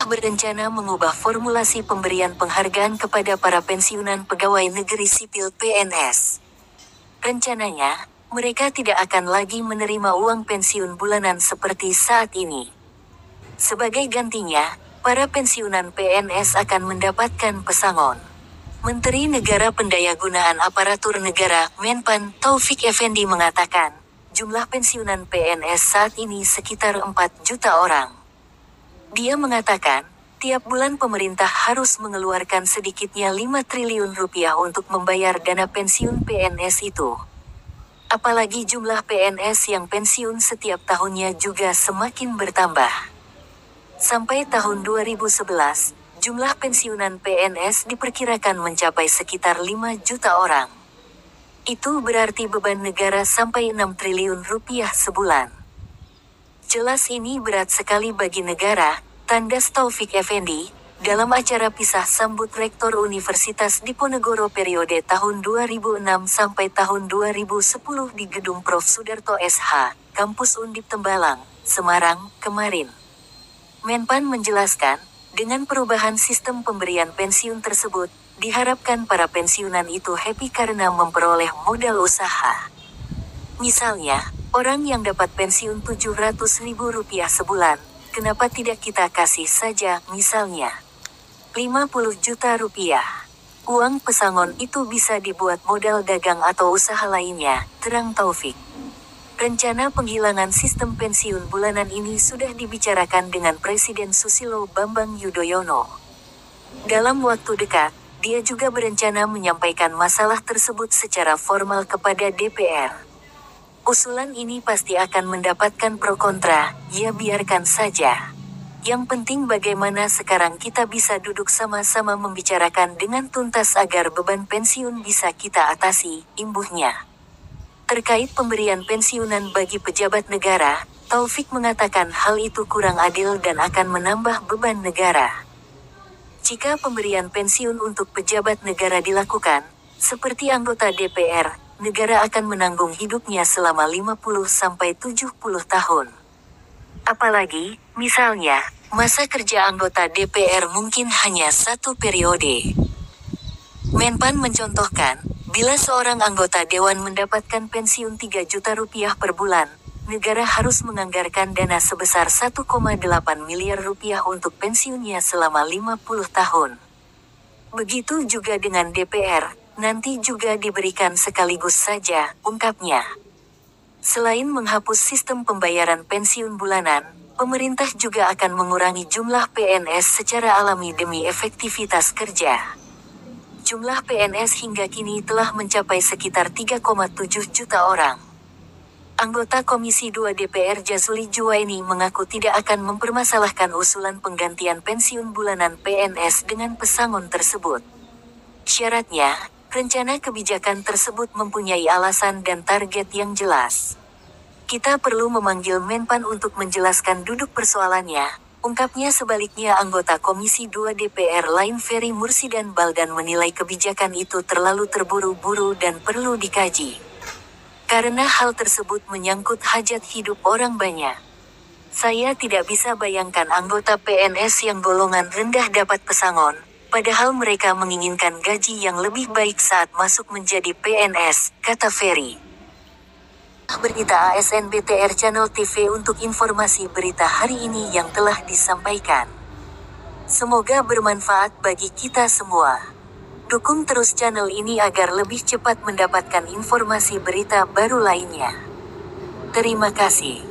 berencana mengubah formulasi pemberian penghargaan kepada para pensiunan pegawai negeri sipil (PNS). Rencananya, mereka tidak akan lagi menerima uang pensiun bulanan seperti saat ini. Sebagai gantinya, para pensiunan PNS akan mendapatkan pesangon. Menteri Negara Pendayagunaan Aparatur Negara (Menpan) Taufik Effendi mengatakan, jumlah pensiunan PNS saat ini sekitar 4 juta orang. Dia mengatakan, tiap bulan pemerintah harus mengeluarkan sedikitnya 5 triliun rupiah untuk membayar dana pensiun PNS itu. Apalagi jumlah PNS yang pensiun setiap tahunnya juga semakin bertambah. Sampai tahun 2011, jumlah pensiunan PNS diperkirakan mencapai sekitar 5 juta orang. Itu berarti beban negara sampai 6 triliun rupiah sebulan. Jelas ini berat sekali bagi negara, tandas Taufik Effendi, dalam acara pisah sambut Rektor Universitas Diponegoro periode tahun 2006 sampai tahun 2010 di Gedung Prof. Sudarto SH, Kampus Undip Tembalang, Semarang, kemarin. Menpan menjelaskan, dengan perubahan sistem pemberian pensiun tersebut, diharapkan para pensiunan itu happy karena memperoleh modal usaha. Misalnya, orang yang dapat pensiun Rp700.000 sebulan, kenapa tidak kita kasih saja, misalnya, 50 juta rupiah. Uang pesangon itu bisa dibuat modal dagang atau usaha lainnya, terang Taufik. Rencana penghilangan sistem pensiun bulanan ini sudah dibicarakan dengan Presiden Susilo Bambang Yudhoyono. Dalam waktu dekat, dia juga berencana menyampaikan masalah tersebut secara formal kepada DPR. Usulan ini pasti akan mendapatkan pro kontra, ya biarkan saja. Yang penting bagaimana sekarang kita bisa duduk sama-sama membicarakan dengan tuntas agar beban pensiun bisa kita atasi, imbuhnya. Terkait pemberian pensiunan bagi pejabat negara, Taufik mengatakan hal itu kurang adil dan akan menambah beban negara. Jika pemberian pensiun untuk pejabat negara dilakukan, seperti anggota DPR, negara akan menanggung hidupnya selama 50-70 tahun. Apalagi, misalnya, masa kerja anggota DPR mungkin hanya 1 periode. Menpan mencontohkan, bila seorang anggota dewan mendapatkan pensiun 3 juta rupiah per bulan, negara harus menganggarkan dana sebesar 1,8 miliar rupiah untuk pensiunnya selama 50 tahun. Begitu juga dengan DPR, nanti juga diberikan sekaligus saja, ungkapnya. Selain menghapus sistem pembayaran pensiun bulanan, pemerintah juga akan mengurangi jumlah PNS secara alami demi efektivitas kerja. Jumlah PNS hingga kini telah mencapai sekitar 3,7 juta orang. Anggota Komisi 2 DPR Jazuli Juwaini mengaku tidak akan mempermasalahkan usulan penggantian pensiun bulanan PNS dengan pesangon tersebut. Syaratnya, rencana kebijakan tersebut mempunyai alasan dan target yang jelas. Kita perlu memanggil Menpan untuk menjelaskan duduk persoalannya, ungkapnya. Sebaliknya anggota Komisi 2 DPR lain Ferry Mursidan Baldan menilai kebijakan itu terlalu terburu-buru dan perlu dikaji. Karena hal tersebut menyangkut hajat hidup orang banyak. Saya tidak bisa bayangkan anggota PNS yang golongan rendah dapat pesangon, padahal mereka menginginkan gaji yang lebih baik saat masuk menjadi PNS, kata Ferry. Berita ASN BTR Channel TV untuk informasi berita hari ini yang telah disampaikan. Semoga bermanfaat bagi kita semua. Dukung terus channel ini agar lebih cepat mendapatkan informasi berita baru lainnya. Terima kasih.